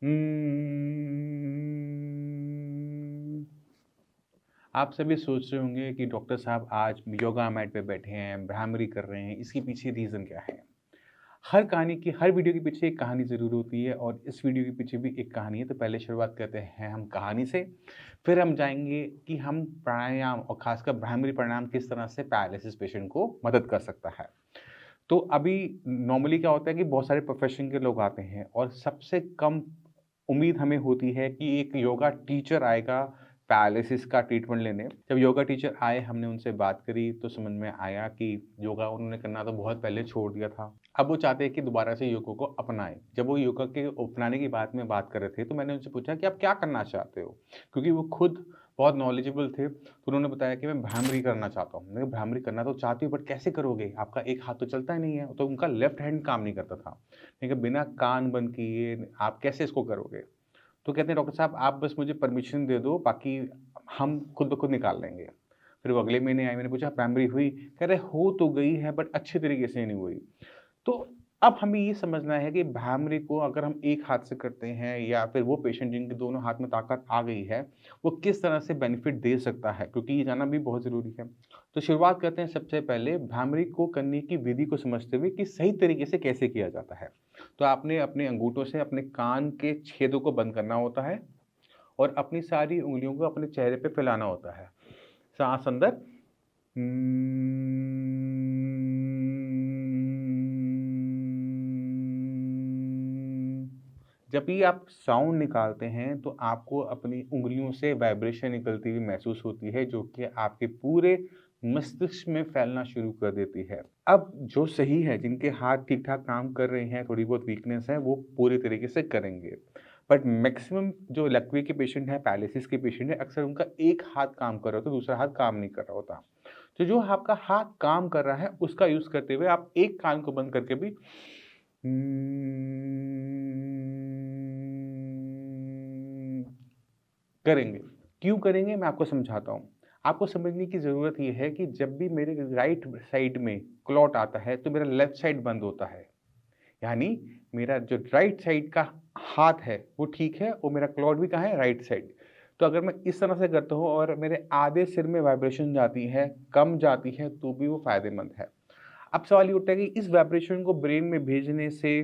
हम्म, आप सभी सोच रहे होंगे कि डॉक्टर साहब आज योगा मैट पे बैठे हैं, भ्रामरी कर रहे हैं, इसके पीछे रीज़न क्या है? हर वीडियो के पीछे एक कहानी ज़रूर होती है और इस वीडियो के पीछे भी एक कहानी है। तो पहले शुरुआत करते हैं हम कहानी से, फिर हम जाएँगे कि हम प्राणायाम और ख़ासकर भ्रामरी प्राणायाम किस तरह से पैरालिसिस पेशेंट को मदद कर सकता है। तो अभी नॉर्मली क्या होता है कि बहुत सारे प्रोफ़ेशन के लोग आते हैं और सबसे कम उम्मीद हमें होती है कि एक योगा टीचर आएगा पैरालिसिस का ट्रीटमेंट लेने। जब योगा टीचर आए, हमने उनसे बात करी तो समझ में आया कि योगा उन्होंने करना तो बहुत पहले छोड़ दिया था। अब वो चाहते हैं कि दोबारा से योगा को अपनाएँ। जब वो योगा के अपनाने की बात में बात कर रहे थे, तो मैंने उनसे पूछा कि आप क्या करना चाहते हो? क्योंकि वो खुद बहुत नॉलेजेबल थे, तो उन्होंने बताया कि मैं भ्रामरी करना चाहता हूँ। मैंने कहा भ्रामरी करना तो चाहते हो, बट कैसे करोगे? आपका एक हाथ तो चलता ही नहीं है। तो उनका लेफ्ट हैंड काम नहीं करता था। मैंने कहा बिना कान बंद किए आप कैसे इसको करोगे? तो कहते हैं डॉक्टर साहब आप बस मुझे परमिशन दे दो, बाकी हम खुद ब खुद निकाल लेंगे। फिर वो अगले महीने आए, मैंने पूछा प्राइमरी हुई? कह रहे हो तो गई है बट अच्छे तरीके से नहीं हुई। तो अब हमें ये समझना है कि भ्रामरी को अगर हम एक हाथ से करते हैं या फिर वो पेशेंट जिनके दोनों हाथ में ताकत आ गई है, वो किस तरह से बेनिफिट दे सकता है, क्योंकि ये जानना भी बहुत ज़रूरी है। तो शुरुआत करते हैं सबसे पहले भ्रामरी को करने की विधि को समझते हुए कि सही तरीके से कैसे किया जाता है। तो आपने अपने अंगूठों से अपने कान के छेदों को बंद करना होता है और अपनी सारी उँगलियों को अपने चेहरे पे फैलाना होता है। साँस अंदर जब भी आप साउंड निकालते हैं तो आपको अपनी उँगलियों से वाइब्रेशन निकलती हुई महसूस होती है, जो कि आपके पूरे मस्तिष्क में फैलना शुरू कर देती है। अब जो सही है, जिनके हाथ ठीक-ठाक काम कर रहे हैं, थोड़ी बहुत वीकनेस है, वो पूरे तरीके से करेंगे। बट मैक्सिमम जो लकवे के पेशेंट हैं, पैरालिसिस के पेशेंट हैं, अक्सर उनका एक हाथ काम कर रहा होता है, दूसरा हाथ काम नहीं कर रहा होता। तो जो आपका हाथ काम कर रहा है, उसका यूज़ करते हुए आप एक कान को बंद करके भी करेंगे। क्यों करेंगे, मैं आपको समझाता हूँ। आपको समझने की ज़रूरत ये है कि जब भी मेरे राइट साइड में क्लॉट आता है, तो मेरा लेफ्ट साइड बंद होता है। यानी मेरा जो राइट साइड का हाथ है, वो ठीक है और मेरा क्लॉट भी कहाँ है? Right side. तो अगर मैं इस तरह से करता हूँ और मेरे आधे सिर में वाइब्रेशन जाती है, कम जाती है, तो भी वो फ़ायदेमंद है। अब सवाल ये उठता है कि इस वाइब्रेशन को ब्रेन में भेजने से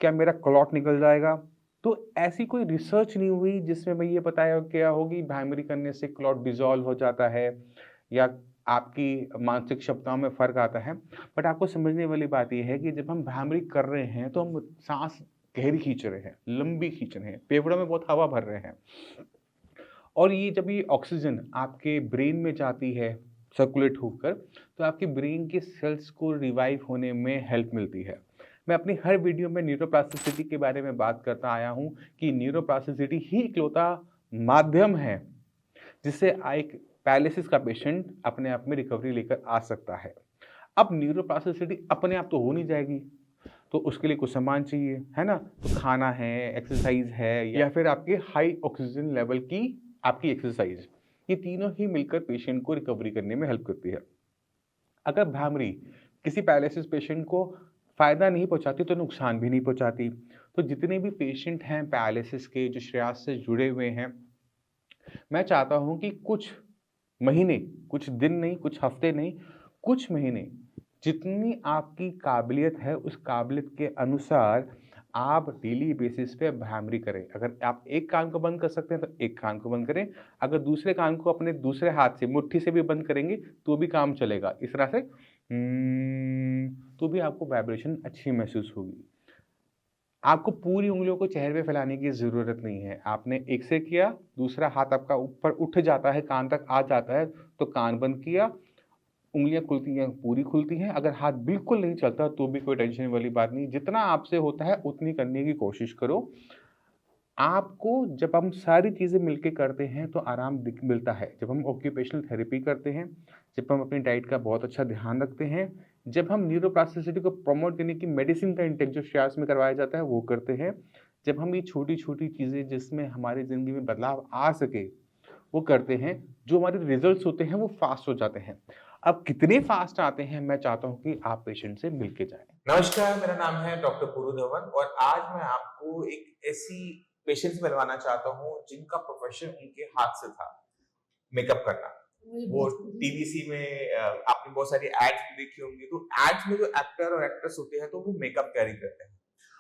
क्या मेरा क्लॉट निकल जाएगा? तो ऐसी कोई रिसर्च नहीं हुई जिसमें भई ये बताया गया हो कि भ्रामरी करने से क्लॉट डिसॉल्व हो जाता है या आपकी मानसिक क्षमताओं में फ़र्क आता है। बट आपको समझने वाली बात ये है कि जब हम भ्रामरी कर रहे हैं, तो हम साँस गहरी खींच रहे हैं, लंबी खींच रहे हैं, फेफड़ों में बहुत हवा भर रहे हैं। और ये जब ये ऑक्सीजन आपके ब्रेन में जाती है सर्कुलेट होकर, तो आपके ब्रेन के सेल्स को रिवाइव होने में हेल्प मिलती है। मैं अपनी हर वीडियो में न्यूरोप्लास्टिसिटी के बारे में बात करता आया हूँ कि न्यूरोप्लास्टिसिटी ही इकलौता माध्यम है जिससे एक पैरालिसिस का पेशेंट अपने आप में रिकवरी लेकर आ सकता है। अब न्यूरोप्लास्टिसिटी अपने आप तो हो नहीं जाएगी, तो उसके लिए कुछ सामान चाहिए, है ना? तो खाना है, एक्सरसाइज़ है या फिर आपके हाई ऑक्सीजन लेवल की आपकी एक्सरसाइज़। ये तीनों ही मिलकर पेशेंट को रिकवरी करने में हेल्प करती है। अगर भ्रामरी किसी पैरालिसिस पेशेंट को फ़ायदा नहीं पहुँचाती, तो नुकसान भी नहीं पहुँचाती। तो जितने भी पेशेंट हैं पैरालिसिस के जो श्रेयास से जुड़े हुए हैं, मैं चाहता हूँ कि कुछ महीने, कुछ दिन नहीं, कुछ हफ्ते नहीं, कुछ महीने जितनी आपकी काबिलियत है, उस काबिलियत के अनुसार आप डेली बेसिस पे भ्रामरी करें। अगर आप एक कान को बंद कर सकते हैं, तो एक कान को बंद करें। अगर दूसरे कान को अपने दूसरे हाथ से मुट्ठी से भी बंद करेंगे, तो भी काम चलेगा। इस तरह से तो भी आपको वाइब्रेशन अच्छी महसूस होगी। आपको पूरी उँगलियों को चेहरे पे फैलाने की ज़रूरत नहीं है। आपने एक से किया, दूसरा हाथ आपका ऊपर उठ जाता है, कान तक आ जाता है, तो कान बंद किया, उँगलियाँ खुलती हैं, पूरी खुलती हैं। अगर हाथ बिल्कुल नहीं चलता, तो भी कोई टेंशन वाली बात नहीं। जितना आपसे होता है, उतनी करने की कोशिश करो। आपको जब हम सारी चीज़ें मिलके करते हैं, तो आराम दिख मिलता है। जब हम ऑक्यूपेशनल थेरेपी करते हैं, जब हम अपनी डाइट का बहुत अच्छा ध्यान रखते हैं, जब हम न्यूरोप्लास्टिसिटी को प्रमोट करने की मेडिसिन का इंटेक जो श्वास में करवाया जाता है, वो करते हैं। जब हम ये छोटी-छोटी चीज़ें जिसमें हमारी ज़िंदगी में बदलाव आ सके, वो करते हैं, जो हमारे रिज़ल्ट्स होते हैं, वो फ़ास्ट हो जाते हैं। अब कितने फ़ास्ट आते हैं, मैं चाहता हूँ कि आप पेशेंट से मिल के जाएँ। नमस्कार, मेरा नाम है डॉक्टर पुरु धवन और आज मैं आपको एक ऐसी पेशेंट से मिलवाना चाहता हूँ जिनका प्रोफेशन उनके हाथ से था, मेकअप करना। वो टीवीसी में आपने बहुत सारी एड्स भी देखी होंगी, तो एड्स में जो एक्टर और एक्ट्रेस होते हैं तो वो मेकअप कैरी करते हैं,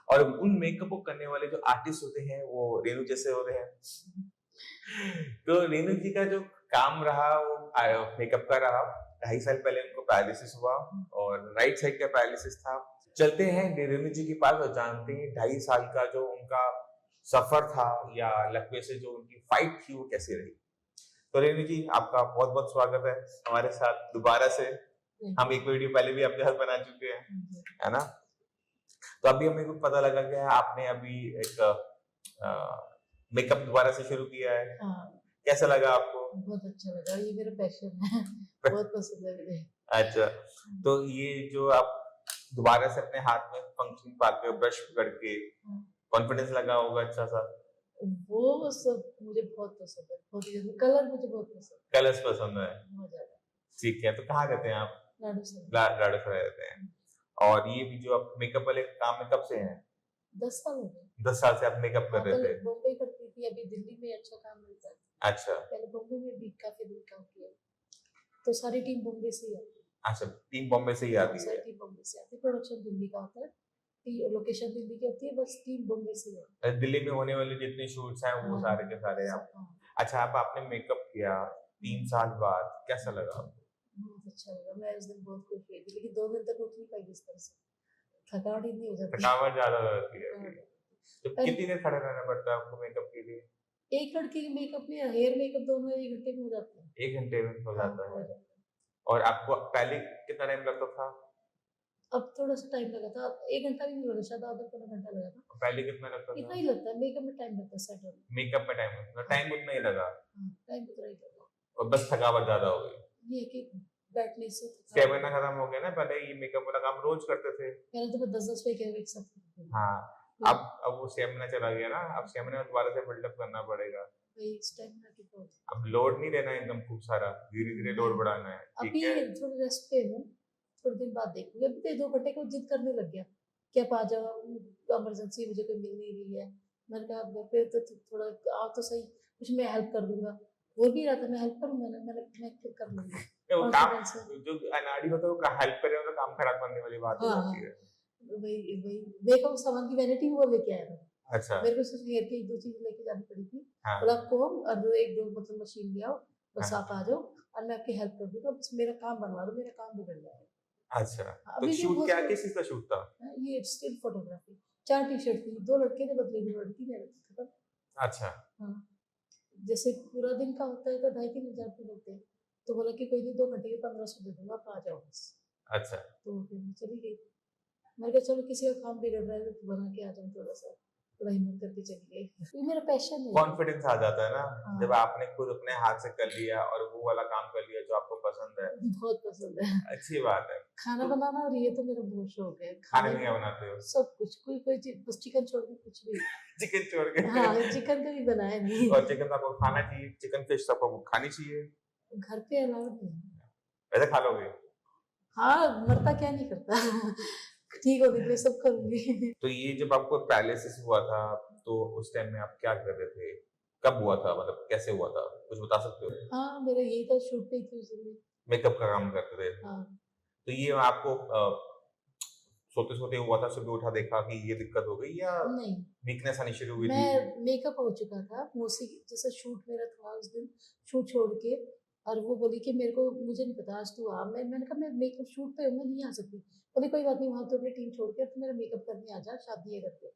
और उन मेकअप को करने वाले जो आर्टिस्ट होते हैं वो रेणु जैसे होते हैं। तो रेणु जी का जो काम रहा वो मेकअप का रहा। 2.5 साल पहले उनको पैरालिसिस हुआ और राइट साइड का पैरालिसिस था। चलते हैं रेणु जी के पास और जानते हैं 2.5 साल का जो उनका सफर था या लकवे से जो उनकी फाइट थी वो कैसे रही। तो रेणु जी, आपका बहुत बहुत स्वागत है हमारे साथ दोबारा से। हम एक वीडियो पहले भी आपके साथ बना चुके हैं, है ना। तो अभी हमें को पता लगा कि आपने अभी एक मेकअप दोबारा से शुरू किया है। हाँ, कैसा लगा आपको? बहुत अच्छा लगा, ये मेरा पैशन है। बहुत पसंद है मुझे। अच्छा, तो ये जो आप दोबारा से अपने हाथ में फंक्शन पाते हो ब्रश पकड़ के, कॉन्फिडेंस लगा होगा अच्छा सा? वो सब मुझे बहुत पसंद है, बहुत ही कलर मुझे बहुत पसंद है, कलर्स पसंद है, बहुत ज्यादा। ठीक है। तो कहाँ रहते हैं आप? लाडू से लाडो से रहते हैं। और ये भी जो आप मेकअप वाले काम में कब से हैं? 10 साल हो गए। 10 साल से आप मेकअप कर रहे पहले थे? बॉम्बे करती थी, अभी दिल्ली में अच्छा काम मिलता है। अच्छा, पहले बॉम्बे में भी काफी दिन काम किया, तो सारी टीम बॉम्बे से ही आती है। अच्छा, टीम बॉम्बे से ही आती सारी है। टीम बॉम्बे से आती है, प्रोडक्शन दिल्ली का होता है, लोकेशन दिल्ली की होती है, बस टीम बॉम्बे से ही आती दिल्ली में होने वाले जितने शूट्स हैं है। वो सारे के सारे आप। अच्छा, आप आपने मेकअप किया 3 साल बाद, कैसा लगा आपको? बहुत अच्छा लगा, मैं उस दिन बहुत खुश हुई थी, लेकिन 2 दिन तक उठ नहीं पाई बिस्तर से, थकावट ही नहीं हो जाती। थकावट ज्यादा हो जाती है। तो कितनी देर खड़े रहना पड़ता है आपको मेकअप के लिए? एक लड़के के मेकअप में हेयर मेकअप दोनों 1 घंटे में हो जाता है। 1 घंटे में हो जाता हो है। जाता है। और आपको पहले कितना टाइम लगता था? अब थोड़ा सा टाइम लगा था, 1 घंटा भी नहीं लगा, शायद आधा पौना घंटा लगा था। पहले कितना लगता इतना था? ही लगता है, मेकअप में टाइम लगता है सेट होने में। मेकअप में टाइम लगता था, टाइम उतना ही लगा टाइम उतना ही लगा। और बस थकावट ज्यादा हो गई। ये है कि बैठने से स्टेमिना खत्म हो गया ना। पहले ये मेकअप वाला काम रोज करते थे। पहले तो मैं 10-10 मेकअप एक साथ करती थी। हाँ, अब वो स्टेमिना चला गया ना, अब स्टेमिना दोबारा से बिल्डअप करना पड़ेगा। वही स्टेमिना की प्रॉब्लम। अब लोड नहीं लेना है एकदम खूब सारा, धीरे धीरे लोड बढ़ाना है, ठीक अभी है। थोड़ा रेस्ट पे हूँ, थोड़े दिन बाद देखूंगी। अभी तो 2 घंटे को जिद करने लग गया कि आप आ जाओ, इमरजेंसी मुझे कोई मिल नहीं रही है। मैंने कहा घर पे तो थोड़ा आओ तो सही, कुछ मैं हेल्प कर दूंगा। बोल भी रहा था मैं हेल्प करूंगा ना, मैं खुद कर लूंगी। वो काम जो अनाड़ी होता है वो हेल्प करे तो काम खराब करने वाली बात हो जाती है। वही वही मेकअप सामान की वैनिटी वो लेके आया था। अच्छा, मेरे को सिर्फ हेयर की 1-2 चीज लेके जानी पड़ी थी। हाँ, बोला कोम और 1-2 मतलब मशीन ले आओ, बस हाँ, आप आ जाओ और मैं आपकी हेल्प कर दूंगा, बस मेरा काम बनवा दो, मेरा काम बिगड़ जाएगा। अच्छा। तो अभी भी शूट क्या, बहुत किस चीज का शूट था? ये स्टिल फोटोग्राफी। 4 टी-शर्ट थी, 2 लड़के ने बदले, 2 लड़की ने खत्म। अच्छा, हाँ, जैसे पूरा दिन का होता है तो 2,500-3,000 रुपये मिलते हैं। तो बोला कि कोई नहीं, 2 घंटे के 1500 दे दूंगा, आप आ जाओ बस। अच्छा। तो फिर मैं चली गई। मैंने कहा चलो किसी का काम बिगड़ रहा है तो बना के आ जाऊँ, थोड़ा हिम्मत करके चली गई। ये मेरा पैशन है। कॉन्फिडेंस आ जाता है ना, हाँ। जब आपने खुद अपने हाथ से कर लिया और वो वाला काम कर लिया जो आपको पसंद है। बहुत पसंद है। अच्छी बात है। खाना बनाना और ये तो मेरा बहुत शौक है। खाने में क्या बनाते हो? सब कुछ, कोई चीज, बस चिकन छोड़ के कुछ भी। चिकन छोड़ के? हाँ, चिकन कभी बनाया नहीं। और चिकन तो आपको खाना चाहिए, चिकन फिश तो आपको खानी चाहिए। घर पे अलाउड नहीं। वैसे खा लोगे? हाँ, मरता क्या नहीं करता। ठीक होने के लिए सब करूंगी। तो ये जब आपको पैरालिसिस हुआ था तो उस टाइम में आप क्या कर रहे थे? कब हुआ था, मतलब कैसे हुआ था, कुछ बता सकते हो? हाँ, मेरा यही था, शूट पे ही थी उस दिन। मेकअप का काम करते थे। हाँ। तो ये आपको सोते सोते हुआ था, सुबह उठा देखा कि ये दिक्कत हो गई, या नहीं, वीकनेस आनी शुरू हुई थी? मैं मेकअप हो चुका था मोसी, जैसे शूट मेरा था उस दिन, शूट छोड़ के, और वो बोली कि मेरे को, मुझे नहीं पता, आज तू आ। मैंने कहा मैं मेकअप शूट पे हूँ, मैं नहीं आ सकती। बोली कोई बात नहीं, वहाँ तो अपनी टीम छोड़ के तो मेरा मेकअप करने आ जा, शादी है घर पे,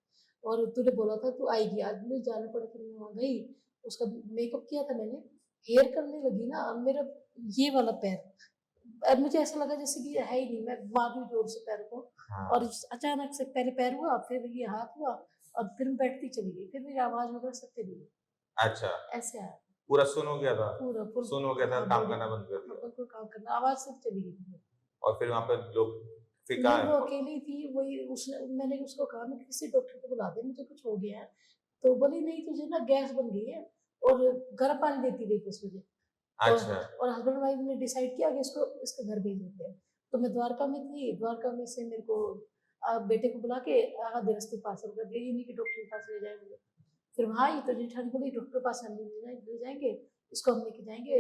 और तूने बोला था तू आएगी, आज मुझे जाना पड़ा। फिर मैं वहाँ गई, उसका मेकअप किया था मैंने, हेयर करने लगी ना, अब मेरा ये वाला पैर, अब मुझे ऐसा लगा जैसे कि है ही नहीं, मैं मार रही जोर से पैर को। हाँ। और अचानक से पहले पैर हुआ, फिर ये हाथ हुआ, और फिर मैं बैठती चली गई, फिर मेरी आवाज वगैरह सब चली गई। अच्छा, ऐसे आया पूरा सुन हो गया था? पूरा फुल सुन हो गया था, हाँ, काम करना बंद कर दिया? बिल्कुल काम करना, आवाज सब चली गई थी। और फिर वहां पे लोग फिर मैं कहाँ? वो अकेली थी, वही उसने, मैंने उसको कहा मैं किसी डॉक्टर को बुला दे, मुझे कुछ हो गया है। तो बोली नहीं, तुझे ना गैस बन गई है, और गर्म पानी देती रही बस मुझे। अच्छा, और हस्बैंड वाइफ ने डिसाइड किया कि इसको इसके घर भेज देते हैं। तो मैं द्वारका में थी, द्वारका में से मेरे को बेटे को बुला के आगा दिरस्ती पार्सल कर दिया, ये नहीं कि डॉक्टर के पास ले जाए मुझे। फिर वहाँ ही तो जेठानी बोली डॉक्टर के पास हम ले जाएंगे, इसको हम लेके जाएंगे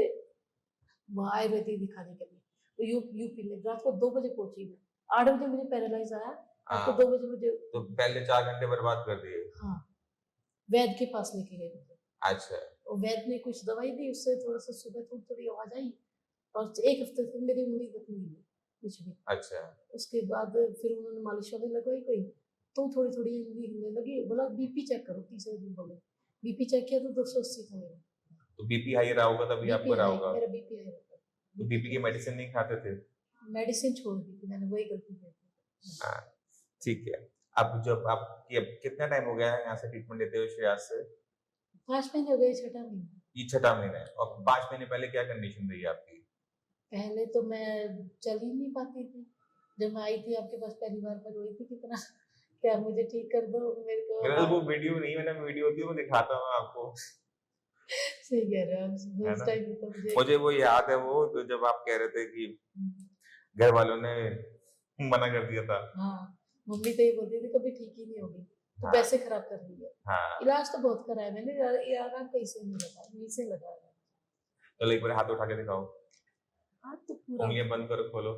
वहाँ आयुर्वेदिक दिखाने के लिए। तो यूपी में रात को 2 बजे पहुंची मैं, 8 बजे मुझे पैरालाइज आया, रात को हाँ 2 बजे मुझे तो पहले 4 घंटे बर्बाद कर दिए। हाँ वैद्य के पास लेके गए मुझे, अच्छा और वैद्य ने कुछ दवाई दी, उससे थोड़ा सा सुबह थोड़ी थोड़ी आवाज आई, और 1 हफ्ते तक मेरी उंगली तक नहीं हुई कुछ भी। अच्छा उसके बाद फिर उन्होंने मालिश वाली लगवाई कोई, तो थोड़ी थोड़ी उंगली हिलने लगी, बोला बीपी चेक करो, तीसरे दिन बोले बीपी चेक किया तो 280 था मेरा तो बीपी हाई रहा होगा तभी आपको बीपी रहा हाई, होगा। मेरा बीपी हाई तो बीपी की मेडिसिन नहीं खाते थे? मेडिसिन छोड़ दी थी मैंने, वही गलती की थी। हाँ ठीक है। अब जब आपकी अब कितना टाइम हो गया है यहाँ से ट्रीटमेंट लेते हुए श्रेयास से? 5 महीने हो गए, 6ठा महीना। ये 6ठा महीना है। और 5 महीने पहले क्या कंडीशन रही आपकी? पहले तो मैं चल ही नहीं पाती थी, जब मैं आई थी आपके पास पहली बार मैं रोई थी कितना, क्या मुझे ठीक कर दो मेरे को। मेरा तो वो वीडियो नहीं, मैंने वीडियो होती है वो दिखाता हूँ आपको। सही कह रहे हो आप, है उस ना? टाइम तो मुझे वो याद है, वो तो जब आप कह रहे थे कि घर वालों ने मना कर दिया था। हाँ मम्मी तो ये बोलती थी कभी ठीक ही नहीं होगी, तो हाँ। पैसे खराब कर दिए। हाँ इलाज तो बहुत कराया मैंने, आराम कहीं से नहीं लगा, यहीं से लगा है। चलो एक बार हाथ उठा के दिखाओ, हाथ तो पूरा, उंगलियां बंद करो, खोलो।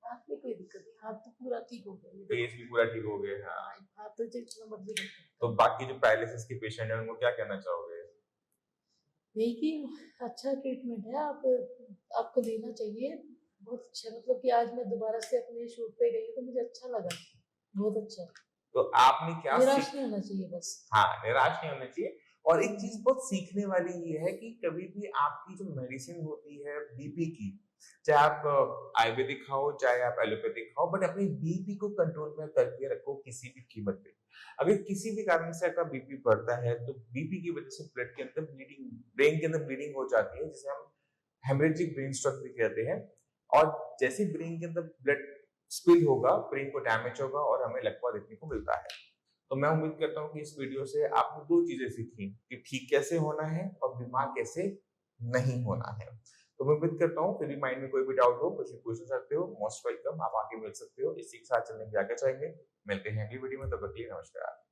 हाथ में कोई दिक्कत नहीं, हाथ तो पूरा ठीक हो गया। फेस भी पूरा ठीक हो गया। हाँ हाथ तो जितना मर्जी कर सकते तो हो। बाकी जो पैरालिसिस के पेशेंट हैं उनको क्या कहना चाहोगे? यही कि अच्छा ट्रीटमेंट है, आपको लेना चाहिए, बहुत अच्छा। मतलब कि आज मैं दोबारा से अपने शूट पे गई तो मुझे अच्छा लगा, बहुत अच्छा। तो आपने क्या निराश सीख? नहीं होना चाहिए बस। हाँ निराश नहीं होना चाहिए। और एक चीज बहुत सीखने वाली ये है कि कभी भी आपकी जो मेडिसिन होती है बीपी की, चाहे आप आयुर्वेदिक खाओ चाहे आप एलोपैथिक खाओ, बट अपनी बीपी को कंट्रोल में करके रखो किसी भी कीमत पे। अगर किसी भी कारण से आपका बीपी बढ़ता है तो बीपी की वजह से ब्लड के अंदर ब्लीडिंग, ब्रेन के अंदर ब्लीडिंग हो जाती है, जिसे हम हेमरेजिक ब्रेन स्ट्रोक भी कहते हैं। और जैसे ब्रेन के अंदर ब्लड स्पिल होगा, ब्रेन को डैमेज होगा और हमें लकवा देखने को मिलता है। तो मैं उम्मीद करता हूँ कि इस वीडियो से आपने 2 चीजें सीखी कि ठीक कैसे होना है और बीमार कैसे नहीं होना है। तो मैं उम्मीद करता हूँ फिर भी माइंड में कोई भी डाउट हो कुछ भी पूछ सकते हो, मोस्ट वेलकम, आप आके मिल सकते हो। इसी के साथ चलने की आगे चाहेंगे, मिलते हैं अगली वीडियो में, तब तक के लिए नमस्कार।